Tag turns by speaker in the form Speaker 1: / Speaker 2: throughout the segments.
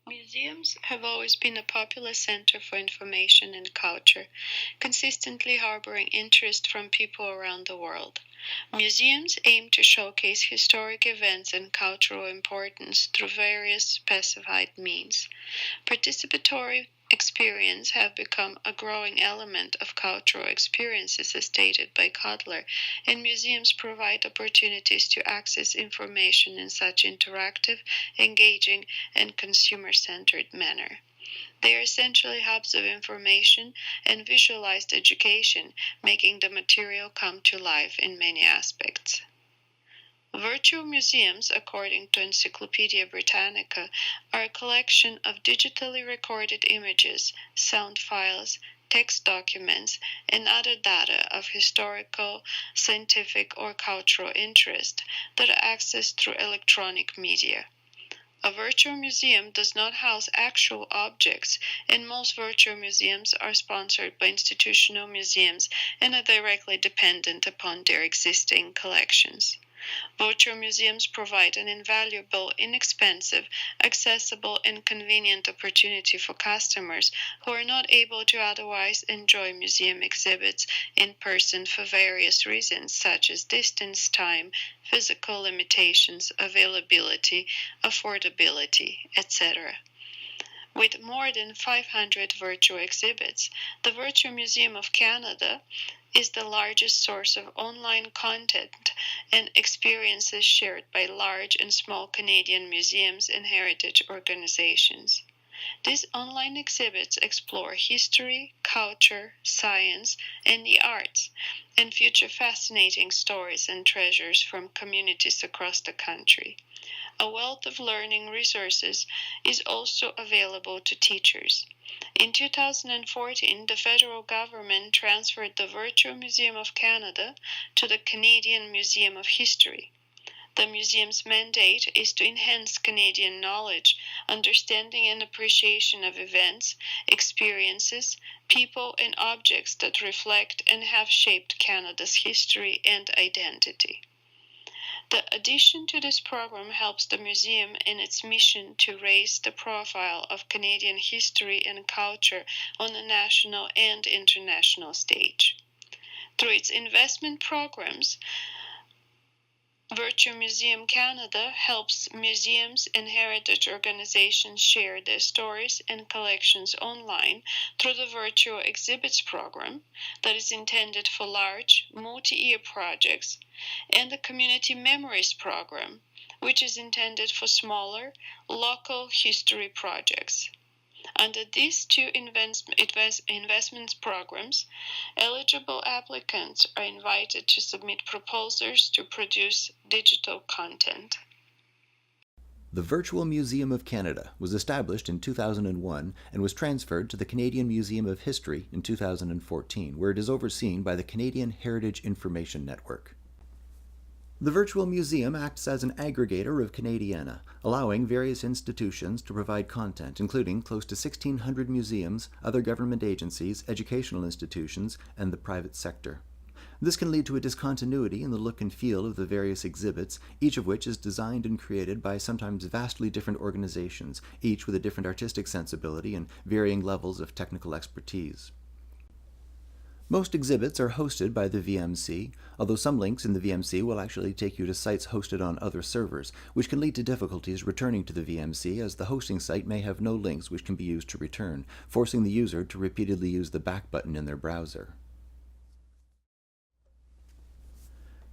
Speaker 1: Museums have always been a popular center for information and culture, consistently harboring interest from people around the world. Museums aim to showcase historic events and cultural importance through various specified means. Participatory experience have become a growing element of cultural experiences, as stated by Cutler, and museums provide opportunities to access information in such interactive, engaging, and consumer-centered manner. They are essentially hubs of information and visualized education, making the material come to life in many aspects. Virtual museums, according to Encyclopaedia Britannica, are a collection of digitally recorded images, sound files, text documents, and other data of historical, scientific, or cultural interest that are accessed through electronic media. A virtual museum does not house actual objects, and most virtual museums are sponsored by institutional museums and are directly dependent upon their existing collections. Virtual museums provide an invaluable, inexpensive, accessible, and convenient opportunity for customers who are not able to otherwise enjoy museum exhibits in person for various reasons such as distance, time, physical limitations, availability, affordability, etc. With more than 500 virtual exhibits, the Virtual Museum of Canada is the largest source of online content and experiences shared by large and small Canadian museums and heritage organizations. These online exhibits explore history, culture, science, and the arts, and feature fascinating stories and treasures from communities across the country. A wealth of learning resources is also available to teachers. In 2014, the federal government transferred the Virtual Museum of Canada to the Canadian Museum of History. The museum's mandate is to enhance Canadian knowledge, understanding, and appreciation of events, experiences, people, and objects that reflect and have shaped Canada's history and identity. The addition to this program helps the museum in its mission to raise the profile of Canadian history and culture on the national and international stage. Through its investment programs, Virtual Museum Canada helps museums and heritage organizations share their stories and collections online through the Virtual Exhibits program that is intended for large, multi-year projects, and the Community Memories program, which is intended for smaller, local history projects. Under these two investment programs, eligible applicants are invited to submit proposals to produce digital content.
Speaker 2: The Virtual Museum of Canada was established in 2001 and was transferred to the Canadian Museum of History in 2014, where it is overseen by the Canadian Heritage Information Network. The Virtual Museum acts as an aggregator of Canadiana, allowing various institutions to provide content, including close to 1,600 museums, other government agencies, educational institutions, and the private sector. This can lead to a discontinuity in the look and feel of the various exhibits, each of which is designed and created by sometimes vastly different organizations, each with a different artistic sensibility and varying levels of technical expertise. Most exhibits are hosted by the VMC, although some links in the VMC will actually take you to sites hosted on other servers, which can lead to difficulties returning to the VMC as the hosting site may have no links which can be used to return, forcing the user to repeatedly use the back button in their browser.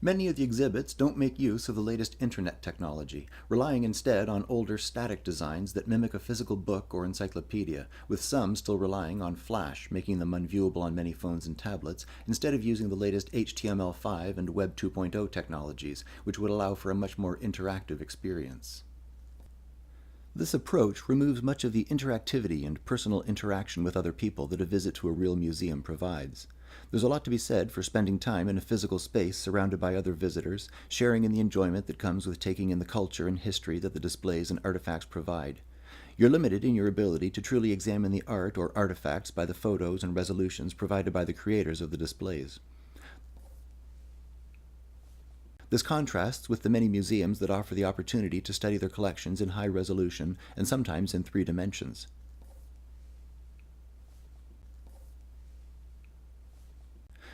Speaker 2: Many of the exhibits don't make use of the latest internet technology, relying instead on older static designs that mimic a physical book or encyclopedia, with some still relying on Flash, making them unviewable on many phones and tablets, instead of using the latest HTML5 and Web 2.0 technologies, which would allow for a much more interactive experience. This approach removes much of the interactivity and personal interaction with other people that a visit to a real museum provides. There's a lot to be said for spending time in a physical space surrounded by other visitors, sharing in the enjoyment that comes with taking in the culture and history that the displays and artifacts provide. You're limited in your ability to truly examine the art or artifacts by the photos and resolutions provided by the creators of the displays. This contrasts with the many museums that offer the opportunity to study their collections in high resolution and sometimes in 3 dimensions.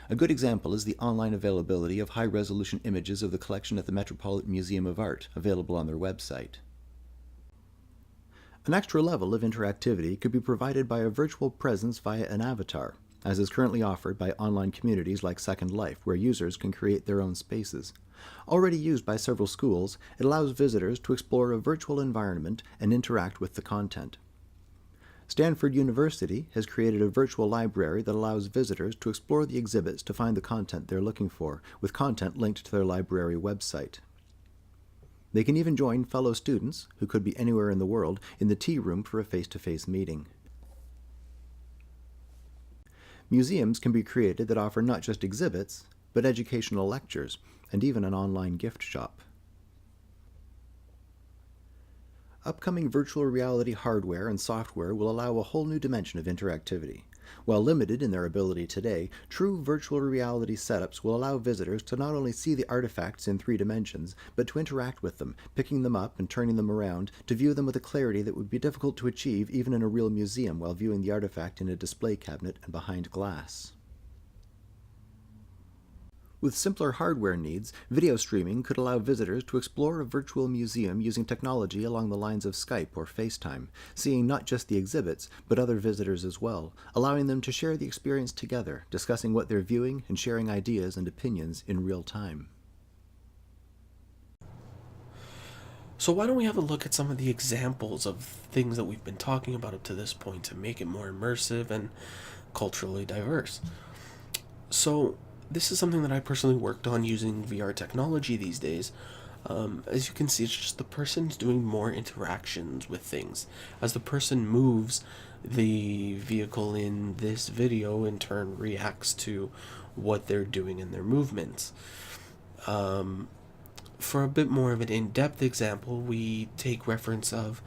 Speaker 2: A good example is the online availability of high-resolution images of the collection at the Metropolitan Museum of Art, available on their website. An extra level of interactivity could be provided by a virtual presence via an avatar, as is currently offered by online communities like Second Life, where users can create their own spaces. Already used by several schools, it allows visitors to explore a virtual environment and interact with the content. Stanford University has created a virtual library that allows visitors to explore the exhibits to find the content they're looking for, with content linked to their library website. They can even join fellow students, who could be anywhere in the world, in the tea room for a face-to-face meeting. Museums can be created that offer not just exhibits, but educational lectures, and even an online gift shop. Upcoming virtual reality hardware and software will allow a whole new dimension of interactivity. While limited in their ability today, true virtual reality setups will allow visitors to not only see the artifacts in 3 dimensions, but to interact with them, picking them up and turning them around, to view them with a clarity that would be difficult to achieve even in a real museum while viewing the artifact in a display cabinet and behind glass. With simpler hardware needs, video streaming could allow visitors to explore a virtual museum using technology along the lines of Skype or FaceTime, seeing not just the exhibits, but other visitors as well, allowing them to share the experience together, discussing what they're viewing and sharing ideas and opinions in real time.
Speaker 3: So why don't we have a look at some of the examples of things that we've been talking about up to this point to make it more immersive and culturally diverse. So this is something that I personally worked on using VR technology these days. As you can see, it's just the person's doing more interactions with things. As the person moves, the vehicle in this video in turn reacts to what they're doing in their movements. For a bit more of an in-depth example, we take reference of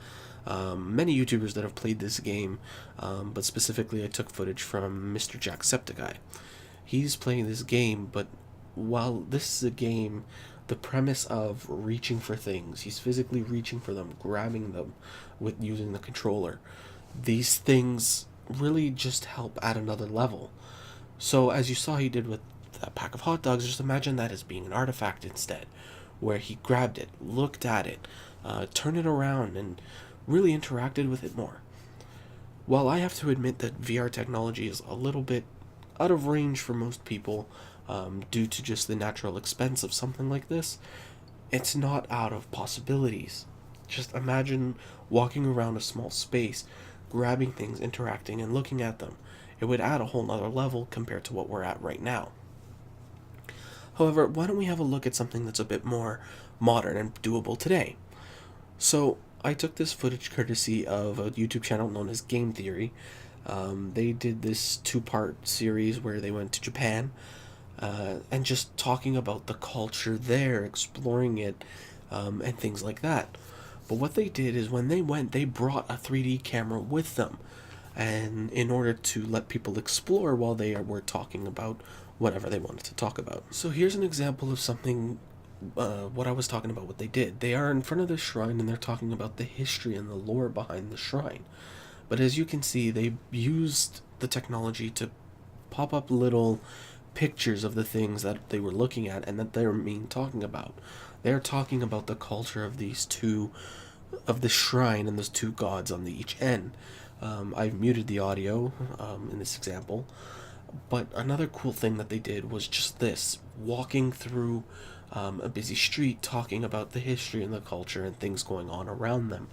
Speaker 3: many YouTubers that have played this game, but specifically I took footage from Mr. Jacksepticeye. He's playing this game, but while this is a game, the premise of reaching for things, he's physically reaching for them, grabbing them with using the controller. These things really just help add another level. So as you saw he did with that pack of hot dogs, just imagine that as being an artifact instead, where he grabbed it, looked at it, turned it around, and really interacted with it more. While I have to admit that VR technology is a little bit out of range for most people due to just the natural expense of something like this, it's not out of possibilities. Just imagine walking around a small space, grabbing things, interacting, and looking at them. It would add a whole nother level compared to what we're at right now. However, why don't we have a look at something that's a bit more modern and doable today? So I took this footage courtesy of a YouTube channel known as Game Theory. They did this 2-part series where they went to Japan and just talking about the culture there, exploring it, and things like that. But what they did is when they went, they brought a 3D camera with them, and in order to let people explore while they were talking about whatever they wanted to talk about. So here's an example of something, what I was talking about, what they did. They are in front of the shrine and they're talking about the history and the lore behind the shrine. But as you can see, they used the technology to pop up little pictures of the things that they were looking at and that they're talking about. They're talking about the culture of these two, of the shrine and those 2 gods on each end. I've muted the audio in this example, but another cool thing that they did was just this, walking through a busy street, talking about the history and the culture and things going on around them.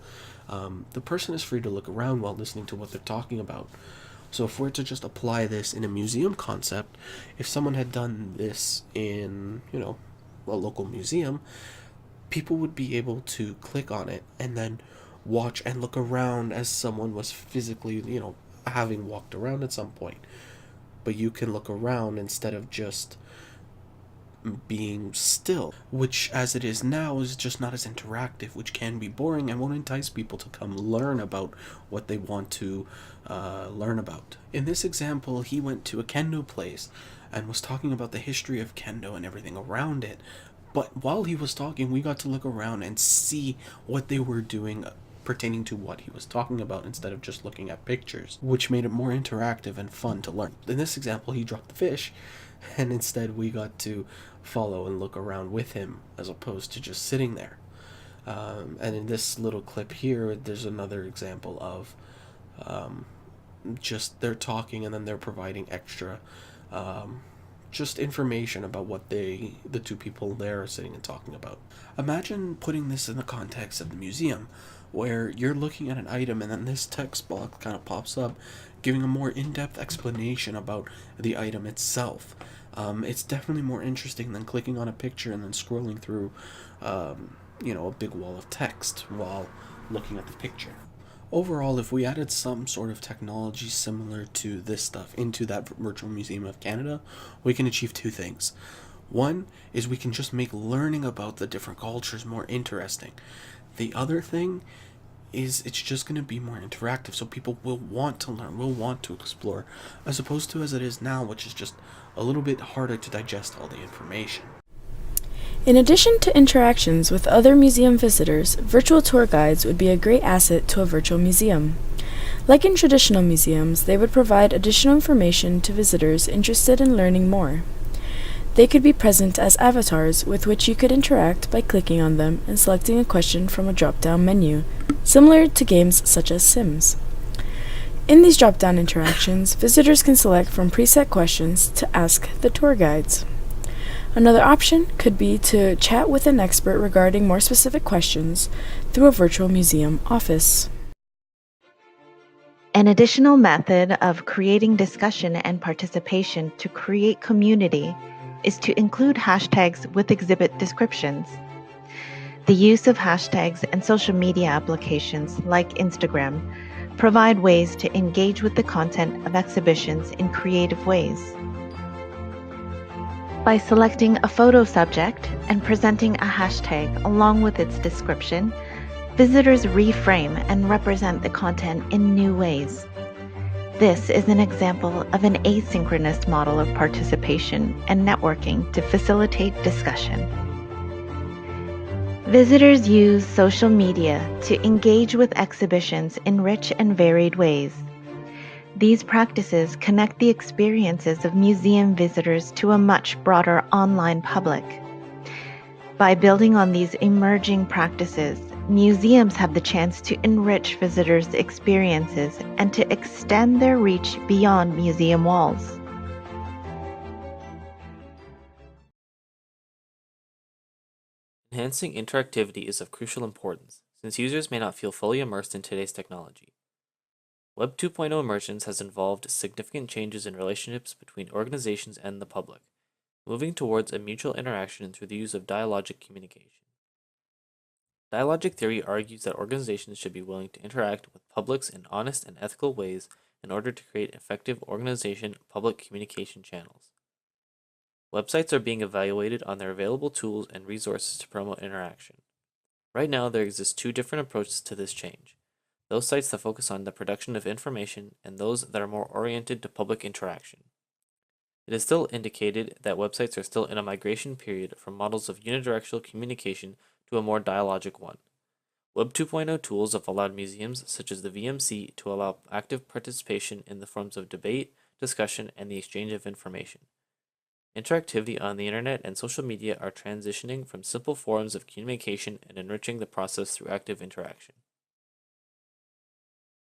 Speaker 3: The person is free to look around while listening to what they're talking about. So if we're to just apply this in a museum concept, if someone had done this in, a local museum, people would be able to click on it and then watch and look around as someone was physically, having walked around at some point. But you can look around instead of just being still, which as it is now is just not as interactive, which can be boring and won't entice people to come learn about what they want to learn about. In this example, he went to a kendo place and was talking about the history of kendo and everything around it, But while he was talking, we got to look around and see what they were doing pertaining to what he was talking about instead of just looking at pictures, which made it more interactive and fun to learn. In this example, he dropped the fish, and instead we got to follow and look around with him as opposed to just sitting there. And in this little clip here, there's another example of just they're talking and then they're providing extra just information about what the two people there are sitting and talking about. Imagine putting this in the context of the museum, where you're looking at an item and then this text box kind of pops up, giving a more in-depth explanation about the item itself. It's definitely more interesting than clicking on a picture and then scrolling through, a big wall of text while looking at the picture. Overall, if we added some sort of technology similar to this stuff into that Virtual Museum of Canada, we can achieve two things. One is we can just make learning about the different cultures more interesting. The other thing is it's just going to be more interactive, so people will want to learn, will want to explore, as opposed to as it is now, which is just a little bit harder to digest all the information.
Speaker 4: In addition to interactions with other museum visitors, virtual tour guides would be a great asset to a virtual museum. Like in traditional museums, they would provide additional information to visitors interested in learning more. They could be present as avatars with which you could interact by clicking on them and selecting a question from a drop-down menu, similar to games such as Sims. In these drop-down interactions, visitors can select from preset questions to ask the tour guides. Another option could be to chat with an expert regarding more specific questions through a virtual museum office.
Speaker 5: An additional method of creating discussion and participation to create community is to include hashtags with exhibit descriptions. The use of hashtags and social media applications like Instagram provide ways to engage with the content of exhibitions in creative ways. By selecting a photo subject and presenting a hashtag along with its description, visitors reframe and represent the content in new ways. This is an example of an asynchronous model of participation and networking to facilitate discussion. Visitors use social media to engage with exhibitions in rich and varied ways. These practices connect the experiences of museum visitors to a much broader online public. By building on these emerging practices, museums have the chance to enrich visitors' experiences and to extend their reach beyond museum walls.
Speaker 6: Enhancing interactivity is of crucial importance, since users may not feel fully immersed in today's technology. Web 2.0 emergence has involved significant changes in relationships between organizations and the public, moving towards a mutual interaction through the use of dialogic communication. Dialogic theory argues that organizations should be willing to interact with publics in honest and ethical ways in order to create effective organization-public communication channels. Websites are being evaluated on their available tools and resources to promote interaction. Right now, there exist two different approaches to this change: those sites that focus on the production of information and those that are more oriented to public interaction. It is still indicated that websites are still in a migration period from models of unidirectional communication to a more dialogic one. Web 2.0 tools have allowed museums such as the VMC to allow active participation in the forms of debate, discussion, and the exchange of information. Interactivity on the internet and social media are transitioning from simple forms of communication and enriching the process through active interaction.